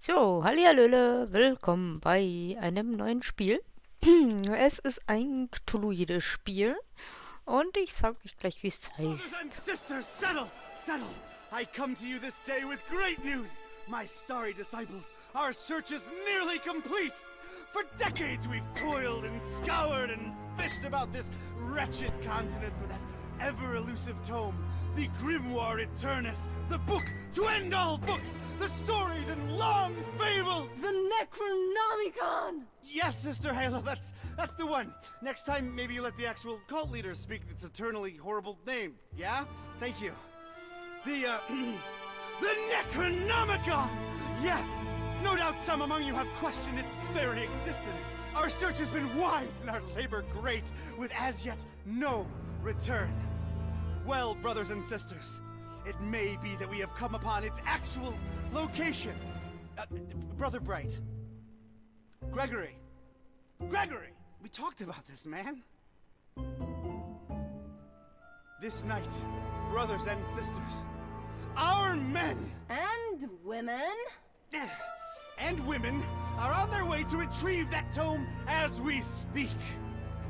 So, hallihallöle, willkommen bei einem neuen Spiel. Es ist ein Cthulhuides Spiel und ich sag euch gleich, wie es Brothers and heißt. sisters, settle, settle. I come to you this day with great news. My starry disciples, our search is nearly complete. For decades we've toiled and scoured and fished about this wretched continent for that ever-elusive tome, the Grimoire Eternus, the book to end all books, the storied and long-fabled... The Necronomicon! Yes, Sister Halo, that's the one. Next time, maybe you let the actual cult leader speak its eternally horrible name, yeah? Thank you. The Necronomicon! Yes! No doubt some among you have questioned its very existence. Our search has been wide and our labor great, with as yet no return. Well, brothers and sisters, it may be that we have come upon its actual location. Brother Bright. Gregory, we talked about this, man. This night, brothers and sisters, our men And women? and women are on their way to retrieve that tome as we speak.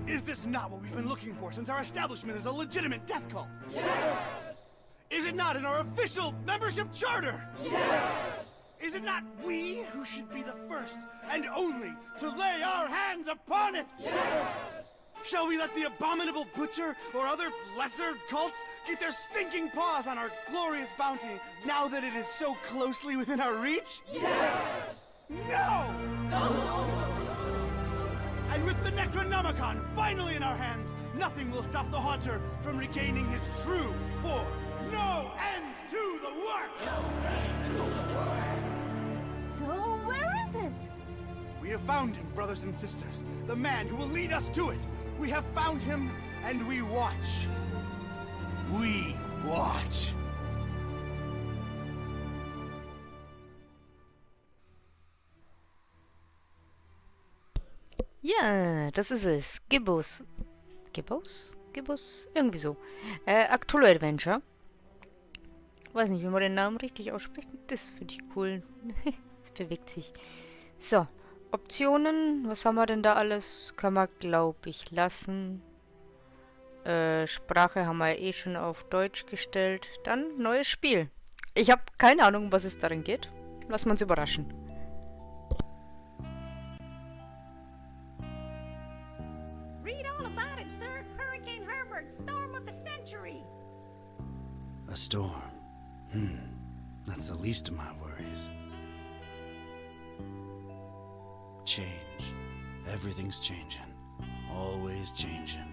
Is this not what we've been looking for since our establishment is a legitimate death cult? Yes! Is it not in our official membership charter? Yes! Is it not we who should be the first and only to lay our hands upon it? Yes! Shall we let the abominable butcher or other lesser cults get their stinking paws on our glorious bounty now that it is so closely within our reach? Yes! No! And with the Necronomicon finally in our hands, nothing will stop the Haunter from regaining his true form. No end to the work! No end to the work! So where is it? We have found him, brothers and sisters. The man who will lead us to it. We have found him, and we watch. We watch. Ja, das ist es. Gibbous. Gibbous? Gibbous? Irgendwie so. Cthulhu Adventure. Weiß nicht, wie man den Namen richtig ausspricht. Das finde ich cool. Es bewegt sich. So, Optionen. Was haben wir denn da alles? Kann man, glaube ich, lassen. Sprache haben wir eh schon auf Deutsch gestellt. Dann neues Spiel. Ich habe keine Ahnung, um was es darin geht. Lassen wir uns überraschen. Read all about it, sir. Hurricane Herbert, storm of the century. A storm. That's the least of my worries. Change. Everything's changing. Always changing.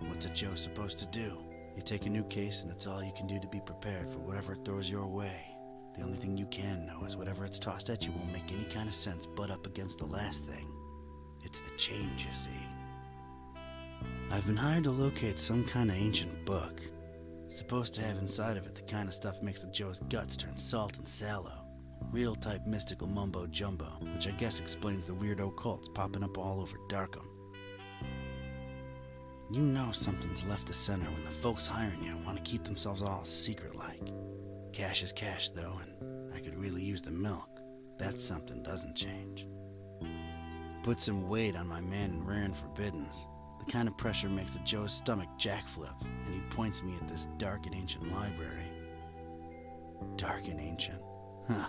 What's a Joe supposed to do? You take a new case and it's all you can do to be prepared for whatever it throws your way. The only thing you can know is whatever it's tossed at you won't make any kind of sense butt up against the last thing. It's the change, you see. I've been hired to locate some kind of ancient book. Supposed to have inside of it the kind of stuff makes the Joe's guts turn salt and sallow. Real type mystical mumbo jumbo, which I guess explains the weirdo cults popping up all over Darkham. You know something's left to center when the folks hiring you want to keep themselves all secret-like. Cash is cash, though, and I could really use the milk. That something doesn't change. Put some weight on my man in rare and forbiddens. The kind of pressure makes the Joe's stomach jackflip, and he points me at this dark and ancient library. Dark and ancient? Huh.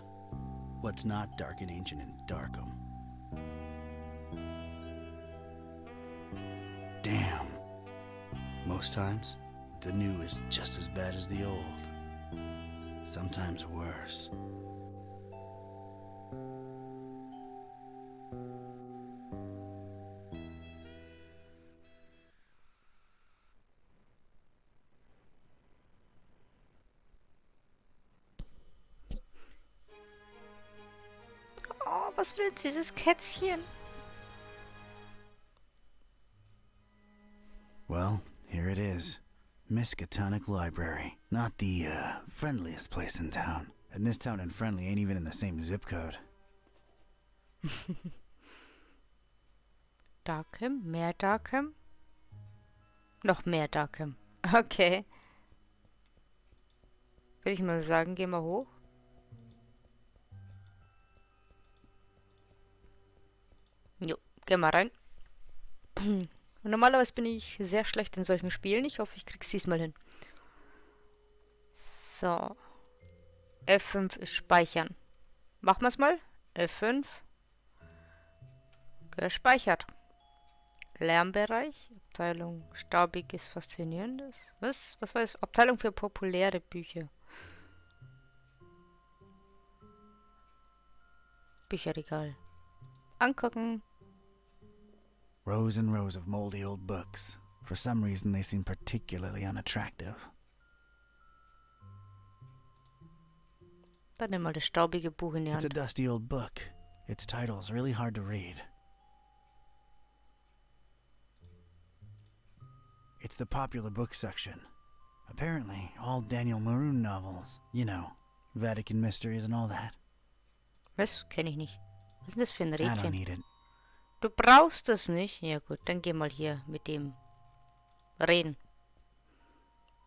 What's not dark and ancient in Darkham? Damn. Most times, the new is just as bad as the old. Sometimes worse. Oh, was will dieses Kätzchen? Well, here it is. Miskatonic Library. Not the, friendliest place in town. And this town and friendly ain't even in the same zip code. Darkham? Mehr Darkham? Noch mehr Darkham. Okay. Würde ich mal sagen, gehen wir hoch. Geh mal rein. Und normalerweise bin ich sehr schlecht in solchen Spielen. Ich hoffe, ich krieg's diesmal hin. So. F5 ist Speichern. Machen wir's mal. F5. Gespeichert. Lärmbereich. Abteilung Staubiges, Faszinierendes. Was? Was war das? Abteilung für populäre Bücher. Bücherregal. Angucken. Rows and rows of moldy old books. For some reason, they seem particularly unattractive. Dann nimm mal das staubige Buch in die It's a Hand. dusty old book. Its title's really hard to read. It's the popular book section. Apparently, all Daniel Maroon novels. You know, Vatican Mysteries and all that. Was? Kenn ich nicht. Was ist denn das für ein I don't Rädchen? need it. Du brauchst es nicht? Ja gut, dann geh mal hier mit dem reden.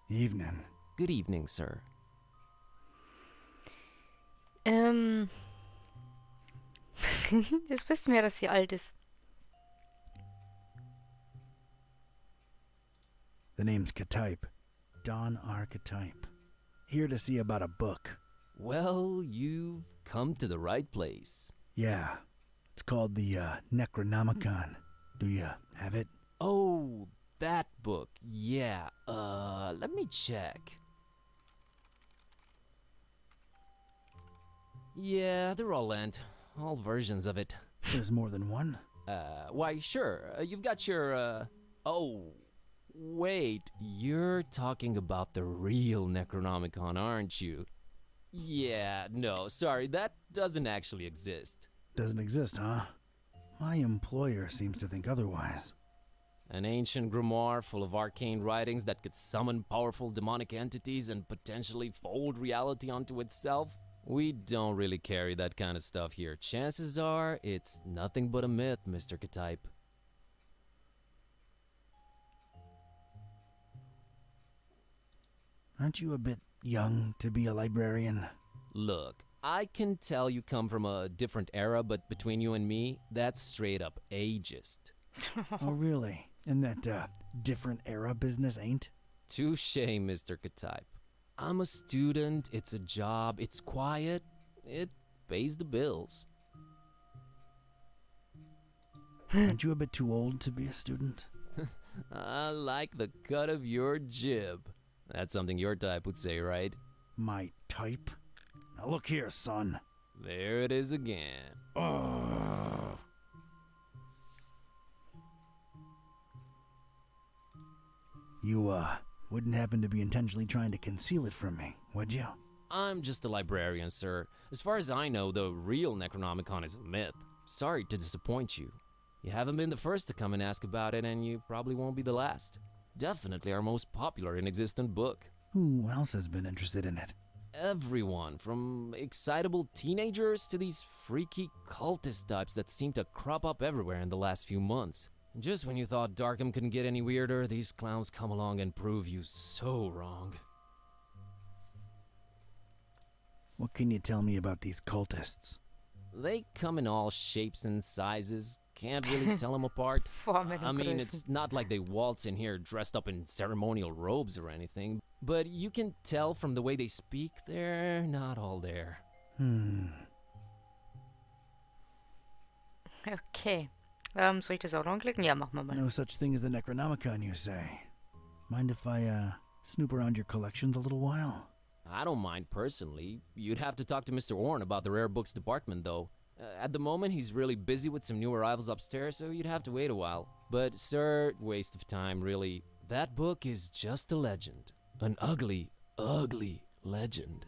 Evening. Good evening, sir. Jetzt wissen wir, dass sie alt ist. The name's Ktype. Don Archetype. Here to see about a book. Well, you've come to the right place. Yeah. It's called the Necronomicon. Do you have it? Oh, that book. Yeah. Let me check. Yeah, they're all lent. All versions of it. There's more than one. Why, sure. You've got your, Oh, wait. You're talking about the real Necronomicon, aren't you? Yeah, no, sorry. That doesn't actually exist. Doesn't exist, huh? My employer seems to think otherwise. An ancient grimoire full of arcane writings that could summon powerful demonic entities and potentially fold reality onto itself? We don't really carry that kind of stuff here. Chances are, it's nothing but a myth, Mr. Ktype. Aren't you a bit young to be a librarian? Look, I can tell you come from a different era, but between you and me, that's straight up ageist. Oh, really? And that, different era business ain't? Touche, Mr. Ktype. I'm a student, it's a job, it's quiet, it pays the bills. Aren't you a bit too old to be a student? I like the cut of your jib. That's something your type would say, right? My type? Now look here, son. There it is again. Ugh. You, wouldn't happen to be intentionally trying to conceal it from me, would you? I'm just a librarian, sir. As far as I know, the real Necronomicon is a myth. Sorry to disappoint you. You haven't been the first to come and ask about it, and you probably won't be the last. Definitely our most popular and existent book. Who else has been interested in it? Everyone, from excitable teenagers to these freaky cultist types that seem to crop up everywhere in the last few months. Just when you thought Darkham couldn't get any weirder, these clowns come along and prove you so wrong. What can you tell me about these cultists? They come in all shapes and sizes. Can't really tell them apart. Formen und I mean, Größen. it's not like they waltz in here dressed up in ceremonial robes or anything, but you can tell from the way they speak, they're not all there. Okay. Soll ich das auch noch anklicken? Ja, machen wir mal. No such thing as the Necronomicon, you say? Mind if I, snoop around your collections a little while? I don't mind personally. You'd have to talk to Mr. Orne about the rare books department, though. At the moment, he's really busy with some new arrivals upstairs, so you'd have to wait a while. But, sir, waste of time, really. That book is just a legend. An ugly, ugly legend.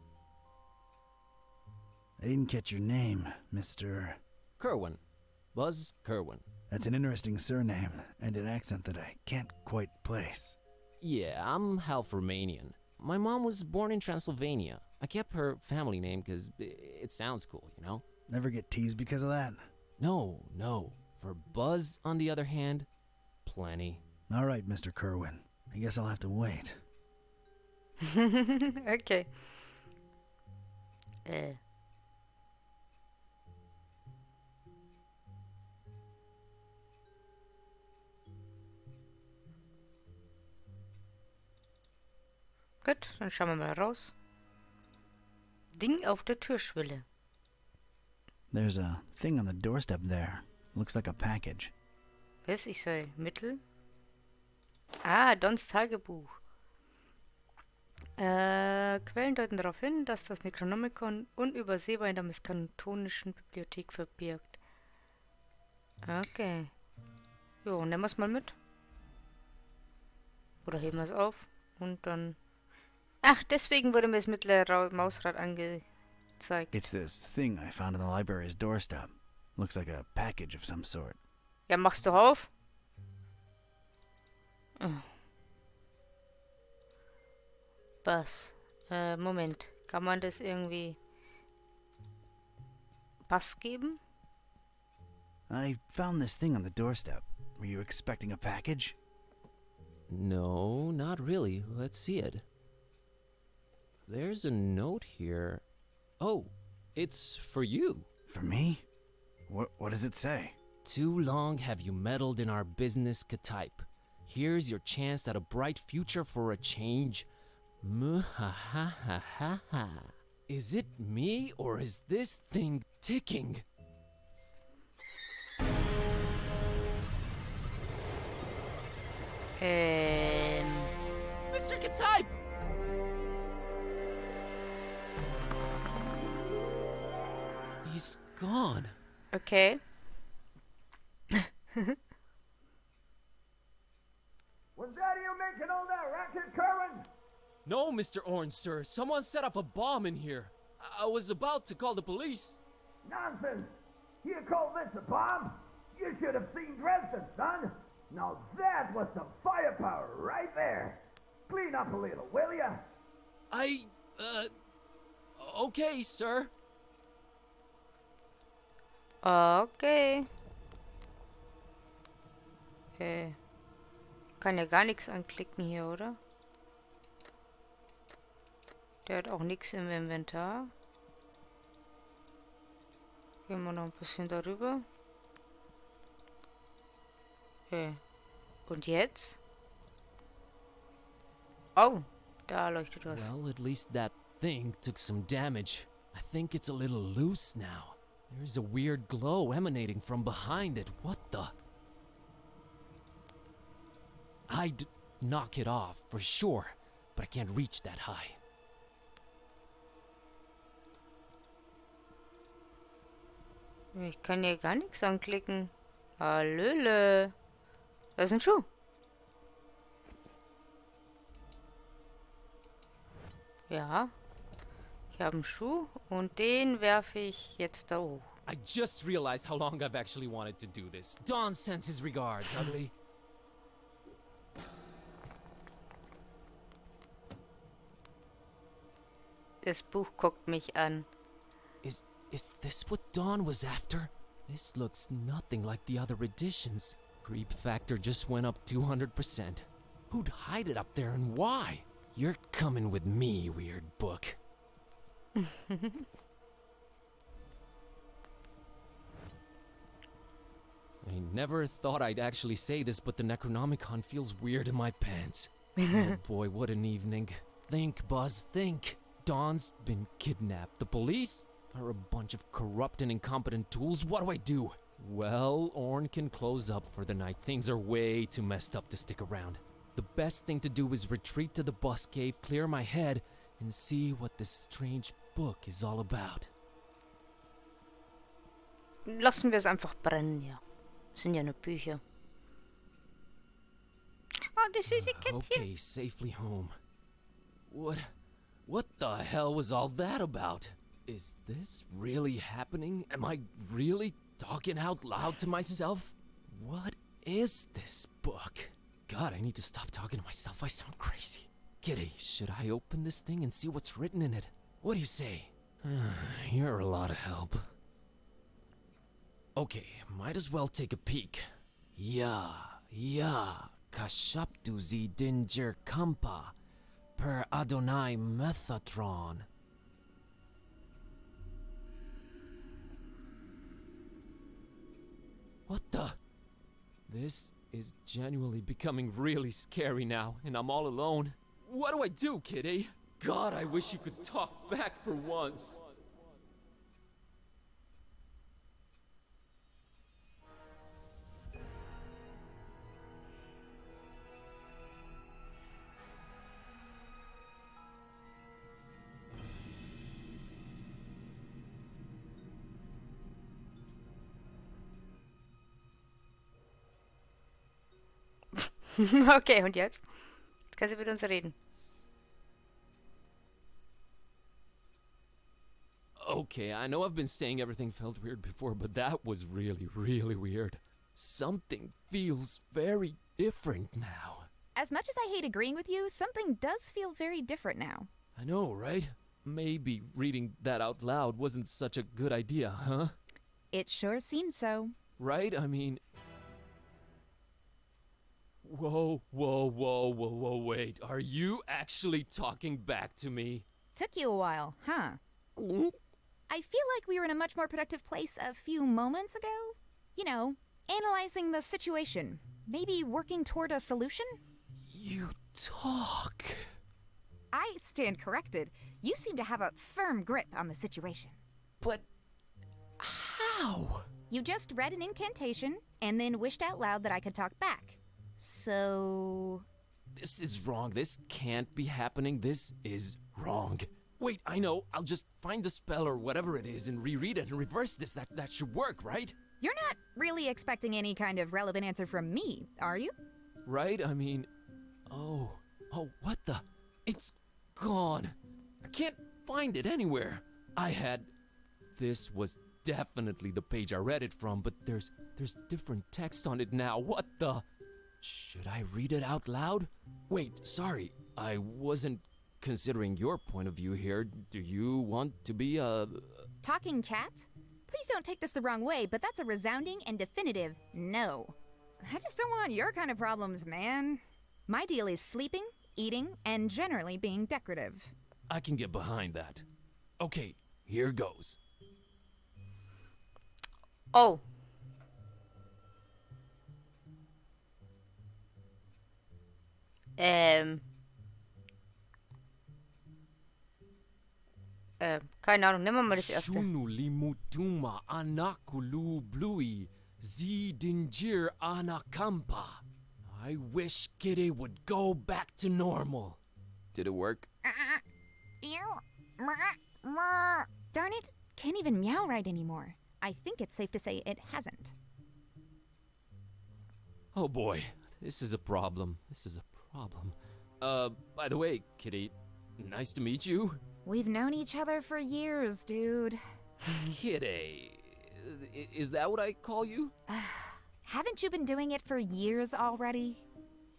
I didn't catch your name, Mr. Kerwin. Buzz Kerwin. That's an interesting surname, and an accent that I can't quite place. Yeah, I'm half Romanian. My mom was born in Transylvania. I kept her family name because it sounds cool, you know? Never get teased because of that? No. For Buzz, on the other hand, plenty. All right, Mr. Kerwin. I guess I'll have to wait. Okay. Gut, dann schauen wir mal raus. Ding auf der Türschwelle. There's a thing on the doorstep there. Looks like a package. Was? Ich soll Mittel? Ah, Dons Tagebuch. Quellen deuten darauf hin, dass das Necronomicon unübersehbar in der miskantonischen Bibliothek verbirgt. Okay. Jo, nehmen wir es mal mit. Oder heben wir es auf. Und dann... Ach, deswegen wurde mir das mittlere Mausrad angezeigt. It's this thing I found on the library's doorstep. Looks like a package of some sort. Ja, machst du auf? Was? Moment. Kann man das irgendwie... Pass geben? I found this thing on the doorstep. Were you expecting a package? No, not really. Let's see it. There's a note here. Oh, it's for you. For me? What does it say? Too long have you meddled in our business, Katype. Here's your chance at a bright future for a change. Muhahahaha. Is it me or is this thing ticking? Mr. Katype! He's gone. Okay. Was that you making all that racket, Kerwin? No, Mr. Orange, sir. Someone set up a bomb in here. I was about to call the police. Nonsense! You call this a bomb? You should have seen Dresden, son! Now that was some firepower right there! Clean up a little, will ya? Okay, sir. Okay. Kann ja gar nichts anklicken hier, oder? Der hat auch nichts im Inventar. Gehen wir noch ein bisschen darüber. Okay. Und jetzt? Oh, da leuchtet was. Well, at least that thing took some damage. I think it's a little loose now. There's a weird glow emanating from behind it. What the? I'd knock it off for sure, but I can't reach that high. Ich kann hier gar nichts anklicken. Hallöle. Das ist ein Schuh. Ja. Ich habe einen Schuh und den werfe ich jetzt da hoch. I just realized how long I've actually wanted to do this. Dawn sends his regards, ugly. Das Buch guckt mich an. Is this what Dawn was after? This looks nothing like the other editions. Creep factor just went up 200%. Who'd hide it up there and why? You're coming with me, weird book. I never thought I'd actually say this, but the Necronomicon feels weird in my pants. Oh boy, what an evening. Think, Buzz, think. Dawn's been kidnapped. The police are a bunch of corrupt and incompetent tools. What do I do? Well, Orn can close up for the night. Things are way too messed up to stick around. The best thing to do is retreat to the bus cave, clear my head, and see what this strange book is all about. Lassen wir es einfach brennen, ja. Sind ja nur Bücher. Oh, das süße Kätzchen. Okay, safely home. What the hell was all that about? Is this really happening? Am I really talking out loud to myself? What is this book? God, I need to stop talking to myself. I sound crazy. Kitty, should I open this thing and see what's written in it? What do you say? You're a lot of help. Okay, might as well take a peek. Ja, kashaptu zi dinger kampa per Adonai Methatron. What the? This is genuinely becoming really scary now, and I'm all alone. What do I do, Kitty? God, I wish you could talk back for once. Okay, und jetzt? Jetzt kannst du mit uns reden. Okay, I know I've been saying everything felt weird before, but that was really, really weird. Something feels very different now. As much as I hate agreeing with you, something does feel very different now. I know, right? Maybe reading that out loud wasn't such a good idea, huh? It sure seems so. Right? I mean... Whoa, wait. Are you actually talking back to me? Took you a while, huh? I feel like we were in a much more productive place a few moments ago. You know, analyzing the situation. Maybe working toward a solution? You talk. I stand corrected. You seem to have a firm grip on the situation. But... how? You just read an incantation and then wished out loud that I could talk back. So... This is wrong. This can't be happening. This is wrong. Wait, I know. I'll just find the spell or whatever it is and reread it and reverse this. That should work, right? You're not really expecting any kind of relevant answer from me, are you? Right? I mean... Oh, what the... It's gone. I can't find it anywhere. This was definitely the page I read it from, but there's different text on it now. What the... Should I read it out loud? Wait, sorry. I wasn't considering your point of view here. Do you want to be a... Talking cat? Please don't take this the wrong way, but that's a resounding and definitive no. I just don't want your kind of problems, man. My deal is sleeping, eating, and generally being decorative. I can get behind that. Okay, here goes. Oh. Keine Ahnung, nehmen wir mal das erste. Shunulimutuma anakulu blui zidingir anakampa. I wish Kitty would go back to normal. Did it work? Darn it, can't even meow right anymore. I think it's safe to say it hasn't. Oh boy, this is a problem. By the way, Kitty, nice to meet you. We've known each other for years, dude. Kitty, is that what I call you? Haven't you been doing it for years already?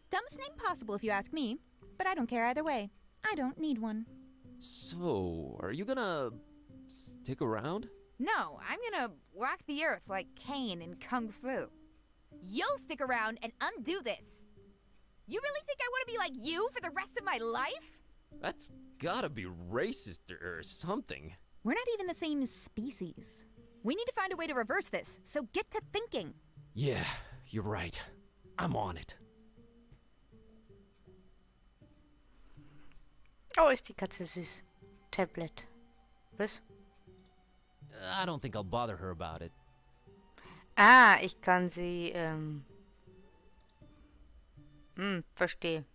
Dumbest name possible if you ask me, but I don't care either way. I don't need one. So, are you gonna stick around? No, I'm gonna walk the earth like Cain in Kung Fu. You'll stick around and undo this. You really think I want to be like you for the rest of my life? That's gotta be racist or something. We're not even the same species. We need to find a way to reverse this, so get to thinking. Yeah, you're right. I'm on it. Oh, ist die Katze süß. Tablet. Was? I don't think I'll bother her about it. Ah, ich kann sie, verstehe.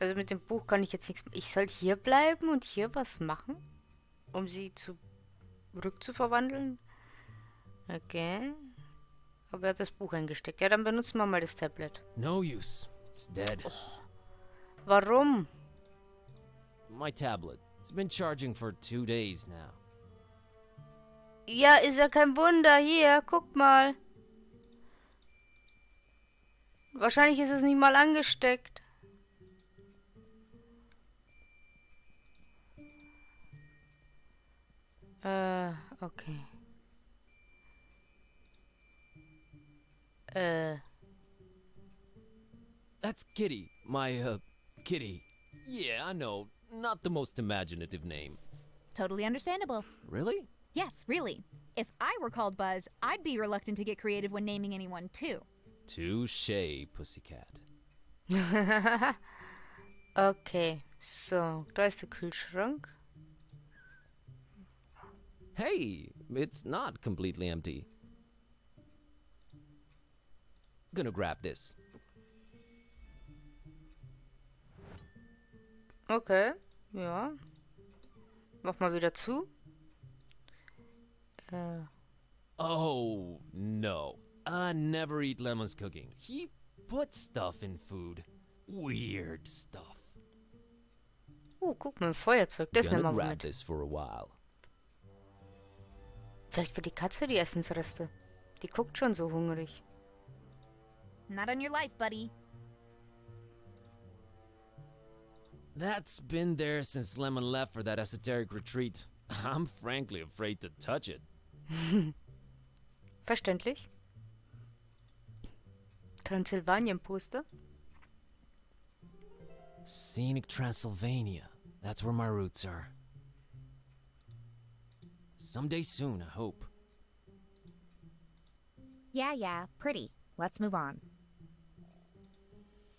Also mit dem Buch kann ich jetzt nichts... Ich soll hier bleiben und hier was machen? Um sie rückzuverwandeln? Okay. Aber er hat das Buch eingesteckt. Ja, dann benutzen wir mal das Tablet. No use. It's dead. Oh. Warum? My tablet. It's been charging for 2 days now. Ja, ist ja kein Wunder. Hier, guck mal. Wahrscheinlich ist es nicht mal angesteckt. Okay. That's Kitty. My, Kitty. Yeah, I know. Not the most imaginative name. Totally understandable. Really? Yes, really. If I were called Buzz, I'd be reluctant to get creative when naming anyone too. Touché, pussycat. Okay, so, da ist der Kühlschrank. Hey, it's not completely empty. Gonna grab this. Okay, ja. Mach mal wieder zu. Oh, no. I never eat Lemon's cooking. He puts stuff in food. Weird stuff. Guck mal, ein Feuerzeug. Das nehmen Gonna wir mal grab mit. this for a while. Vielleicht für die Katze die Essensreste. Die guckt schon so hungrig. Not on your life, buddy. That's been there since Lemon left for that esoteric retreat. I'm frankly afraid to touch it. Verständlich. Transsilvanien-Poster. Scenic Transylvania. That's where my roots are. Someday soon, I hope. Yeah, pretty. Let's move on.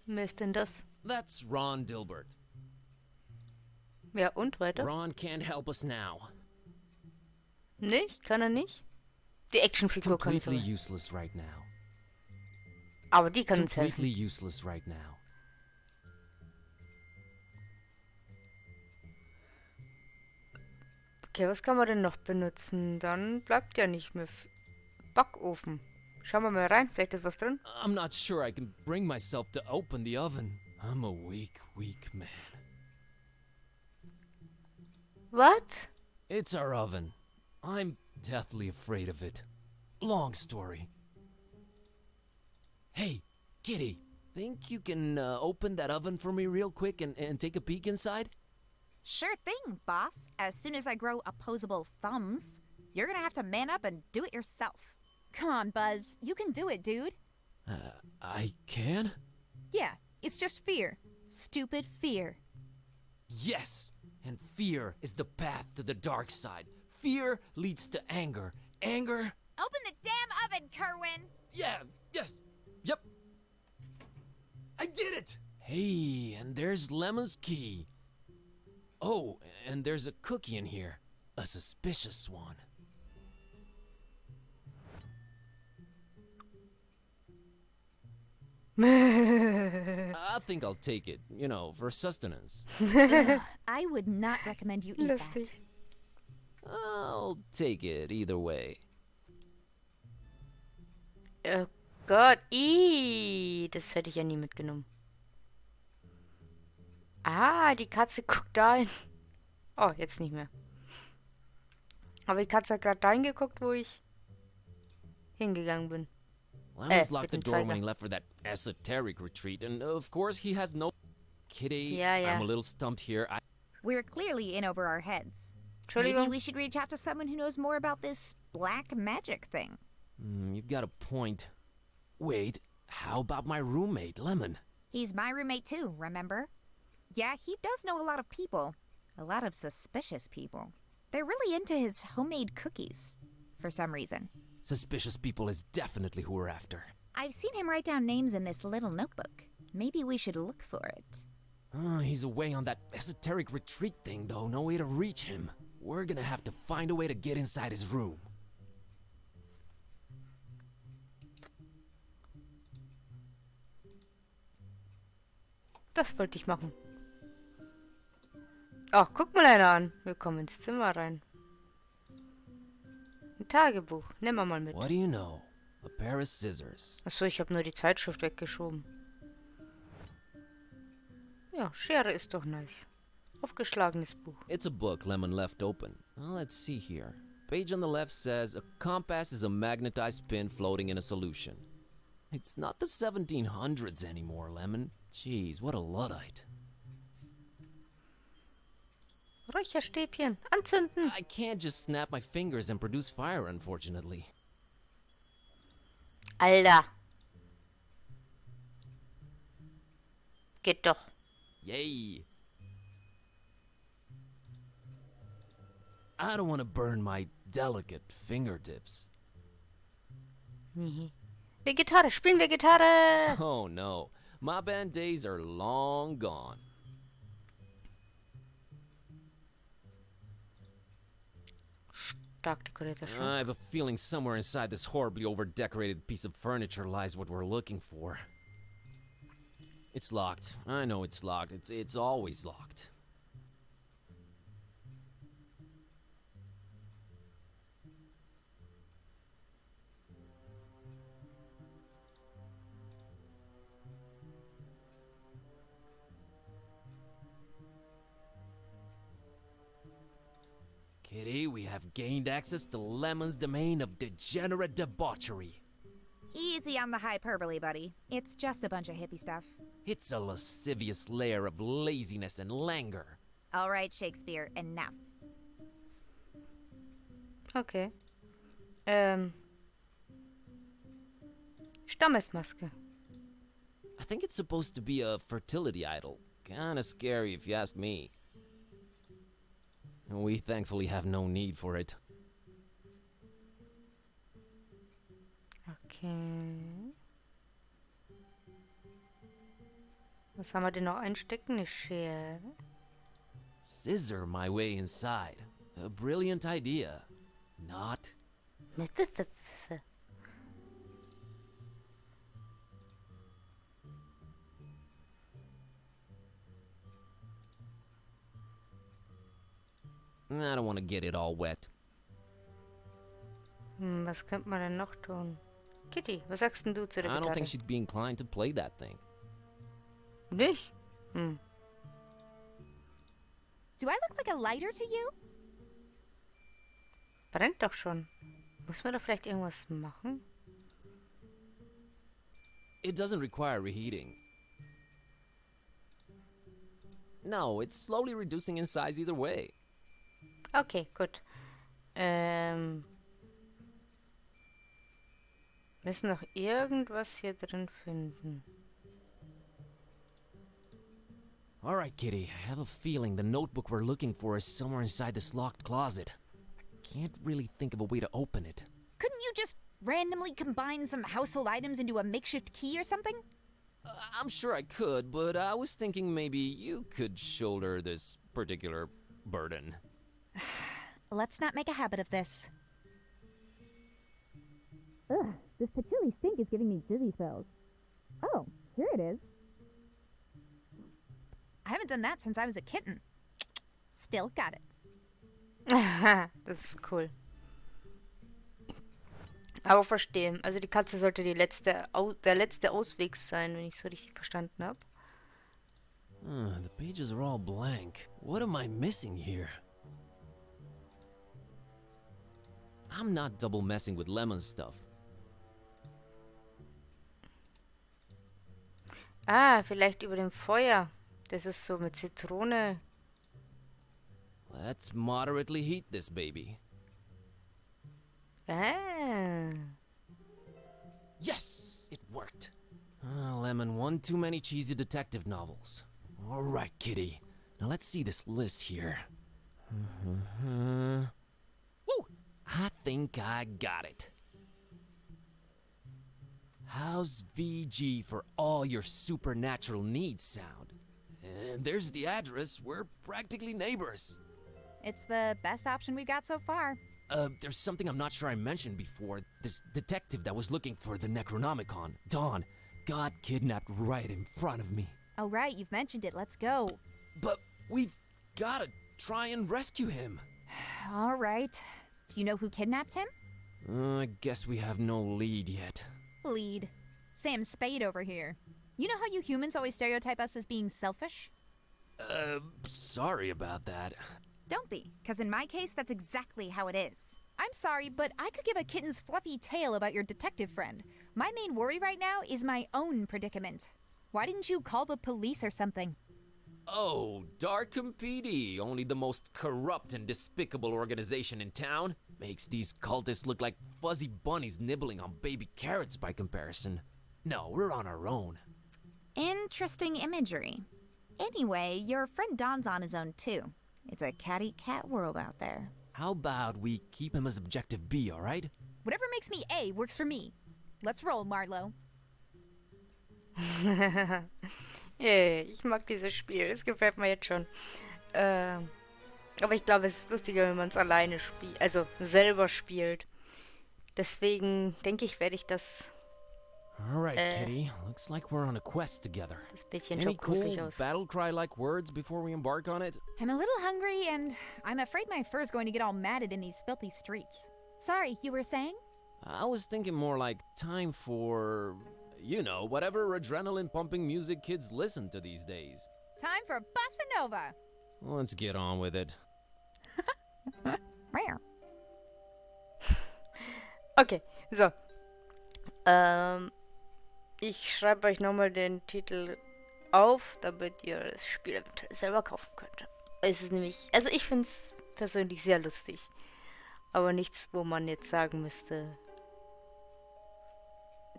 Wer ist denn das? That's Ron Dilbert. Ja, und weiter? Ron can't help us now. Nicht? Kann er nicht? Die Actionfigur kann so. Completely useless right now. Aber die kann uns Completely helfen. useless right now. Okay, was kann man denn noch benutzen? Dann bleibt ja nicht mehr Backofen. Schauen wir mal rein, vielleicht ist was drin. I'm not sure I can bring myself to open the oven. I'm a weak man. What? It's our oven. I'm deathly afraid of it. Long story. Hey, Kitty, think you can open that oven for me real quick and take a peek inside? Sure thing, boss. As soon as I grow opposable thumbs, you're gonna have to man up and do it yourself. Come on, Buzz. You can do it, dude. I can? Yeah, it's just fear. Stupid fear. Yes! And fear is the path to the dark side. Fear leads to anger. Anger? Open the damn oven, Kerwin! Yeah, yes, yep. I did it! Hey, and there's Lemon's key. Oh, and there's a cookie in here. A suspicious one. I think I'll take it, you know, for sustenance. I would not recommend you eat Lustig. that. I'll take it either way. Oh Gott, das hätte ich ja nie mitgenommen. Ah, die Katze guckt da hin. Oh, jetzt nicht mehr. Aber die Katze hat gerade dahin geguckt, wo ich hingegangen bin. Lemon's locked the mit dem door when Zeiger. he left for that esoteric retreat, and of course he has no... Kitty, Yeah. I'm a little stumped here. We're clearly in over our heads. Entschuldigung. Maybe we should reach out to someone who knows more about this black magic thing. You've got a point. Wait, how about my roommate, Lemon? He's my roommate too, remember? Yeah, he does know a lot of people. A lot of suspicious people. They're really into his homemade cookies, for some reason. Suspicious people is definitely who we're after. I've seen him write down names in this little notebook. Maybe we should look for it. He's away on that esoteric retreat thing, though. No way to reach him. We're gonna have to find a way to get inside his room. Das wollte ich machen. Ach, guck mal einer an. Wir kommen ins Zimmer rein. Ein Tagebuch. Nehmen wir mal mit. What do you know? A pair of scissors. Achso, ich habe nur die Zeitschrift weggeschoben. Ja, Schere ist doch nice. Aufgeschlagenes Buch. It's a book Lemon left open. Well, let's see here. Page on the left says, a compass is a magnetized pin floating in a solution. It's not the 1700s anymore, Lemon. Jeez, what a Luddite. Räucherstäbchen. Anzünden. I can't just snap my fingers and produce fire, unfortunately. Alter. Geht doch. Yay. I don't want to burn my delicate fingertips. Wir Gitarre. Spielen wir Gitarre. Oh no, my band days are long gone. Stark dekorierter Shop. I have a feeling somewhere inside this horribly over-decorated piece of furniture lies what we're looking for. It's locked. I know it's locked. It's always locked. Kitty, we have gained access to Lemon's domain of degenerate debauchery. Easy on the hyperbole, buddy. It's just a bunch of hippie stuff. It's a lascivious lair of laziness and languor. All right, Shakespeare, enough. Okay. Stammesmaske. I think it's supposed to be a fertility idol. Kinda scary if you ask me. We thankfully have no need for it. Okay. Was haben wir denn noch einstecken? Eine Schere. Scissor my way inside. A brilliant idea. Not. I don't want to get it all wet. Was könnte man denn noch tun? Kitty, was sagst denn du zu der I don't Gitarre? think she'd be inclined to play that thing. Nicht? Do I look like a lighter to you? Brennt doch schon. Muss man da vielleicht irgendwas machen? It doesn't require reheating. No, it's slowly reducing in size either way. Okay, gut. Müssen noch irgendwas hier drin finden. Alright, Kitty, I have a feeling the notebook we're looking for is somewhere inside this locked closet. I can't really think of a way to open it. Couldn't you just randomly combine some household items into a makeshift key or something? I'm sure I could, but I was thinking maybe you could shoulder this particular burden. Let's not make a habit of this. Ugh, this patchouli stink is giving me dizzy spells. Oh, here it is. I haven't done that since I was a kitten. Still got it. Das ist cool. Aber verstehen. Also die Katze sollte der letzte Ausweg sein, wenn ich es so richtig verstanden habe. The pages are all blank. What am I missing here? I'm not double messing with Lemon's stuff. Ah, vielleicht über dem Feuer. Das ist so mit Zitrone. Let's moderately heat this baby. Ah. Yes, it worked. Lemon, one too many cheesy detective novels. All right, Kitty. Now let's see this list here. Woo! I think I got it. How's VG for all your supernatural needs sound? And there's the address. We're practically neighbors. It's the best option we've got so far. There's something I'm not sure I mentioned before. This detective that was looking for the Necronomicon, Dawn, got kidnapped right in front of me. Oh, right, you've mentioned it. Let's go. But we've gotta try and rescue him. All right. Do you know who kidnapped him? I guess we have no lead yet. Lead. Sam Spade over here. You know how you humans always stereotype us as being selfish? Sorry about that. Don't be, because in my case, that's exactly how it is. I'm sorry, but I could give a kitten's fluffy tale about your detective friend. My main worry right now is my own predicament. Why didn't you call the police or something? Oh, Darkham PD, only the most corrupt and despicable organization in town. Makes these cultists look like fuzzy bunnies nibbling on baby carrots by comparison. No, we're on our own. Interesting imagery. Anyway, your friend Don's on his own too. It's a catty-cat world out there. How about we keep him as objective B, alright? Whatever makes me A works for me. Let's roll, Marlowe. Yeah, ich mag dieses Spiel. Es gefällt mir jetzt schon. Aber ich glaube, es ist lustiger, wenn man es alleine spielt. Also selber spielt. Deswegen denke ich, werde ich das... Alright, Kitty. Looks like we're on a quest together. Das Bildchen Any schaut gruselig cool aus. battle cry-like words before we embark on it? I'm a little hungry, and I'm afraid my fur's going to get all matted in these filthy streets. Sorry, you were saying? I was thinking more like time for, you know, whatever adrenaline-pumping music kids listen to these days. Time for Bossa Nova. Let's get on with it. Rare. Okay, so. Ich schreibe euch nochmal den Titel auf, damit ihr das Spiel eventuell selber kaufen könnt. Es ist nämlich, also ich finde es persönlich sehr lustig. Aber nichts, wo man jetzt sagen müsste,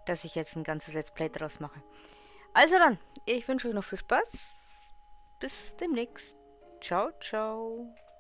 dass ich jetzt ein ganzes Let's Play draus mache. Also dann, ich wünsche euch noch viel Spaß. Bis demnächst. Ciao, ciao.